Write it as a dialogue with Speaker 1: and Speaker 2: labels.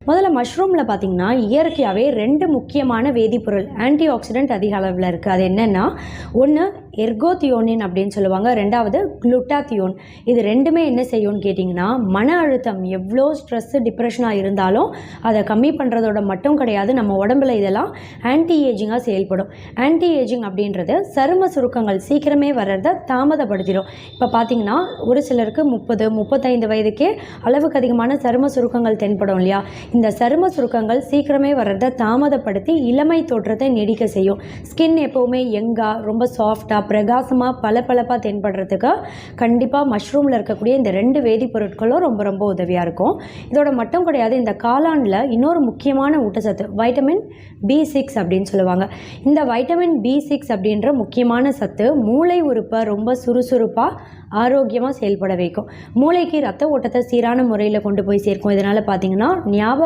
Speaker 1: முதல்ல மஷ்ரூமில் பார்த்திங்கன்னா இயற்கையாகவே 2 முக்கியமான வேதிப்பொருள் ஆன்டி ஆக்சிடென்ட் அதிக அளவில் இருக்குது. அது என்னென்னா, ஒன்று எர்கோதியோனின் அப்படின்னு சொல்லுவாங்க, 2வது குளுட்டாத்தியோன். இது 2மே என்ன செய்யும்னு கேட்டிங்கன்னா, மன அழுத்தம் எவ்வளோ ஸ்ட்ரெஸ்ஸு டிப்ரெஷனாக இருந்தாலும் அதை கம்மி பண்ணுறதோட மட்டும் கிடையாது, நம்ம உடம்புல இதெல்லாம் ஆன்டி ஏஜிங்காக செயல்படும். ஆன்டி ஏஜிங் அப்படின்றது சரும சுருக்கங்கள் சீக்கிரமே வர்றதை தாமதப்படுத்திடும். இப்போ பார்த்திங்கன்னா ஒரு சிலருக்கு 30-35 வயதுக்கே அளவுக்கு அதிகமான சரும சுருக்கங்கள் தென்படும் இல்லையா? இந்த சரும சுருக்கங்கள் சீக்கிரமே வர்றதை தாமதப்படுத்தி இளமை தோற்றத்தை நீடிக்க செய்யும். ஸ்கின் எப்போவுமே யங்காக, ரொம்ப சாஃப்டாக, பிரகாசமாக, பளபளப்பாக தென்படுறதுக்கு கண்டிப்பாக மஷ்ரூமில் இருக்கக்கூடிய இந்த 2 வேதிப்பொருட்களும் ரொம்ப ரொம்ப உதவியாக இருக்கும். இதோட மட்டும் கிடையாது, இந்த காளானில் இன்னொரு முக்கியமான ஊட்டச்சத்து வைட்டமின் B6 அப்படின்னு சொல்லுவாங்க. இந்த வைட்டமின் B6 அப்படின்ற முக்கியமான சத்து மூளை உறுப்பை ரொம்ப சுறுசுறுப்பாக ஆரோக்கியமாக செயல்பட வைக்கும். மூளைக்கு ரத்த ஓட்டத்தை சீரான முறையில் கொண்டு போய் சேர்க்கும். இதனால் பார்த்திங்கன்னா ஞாபக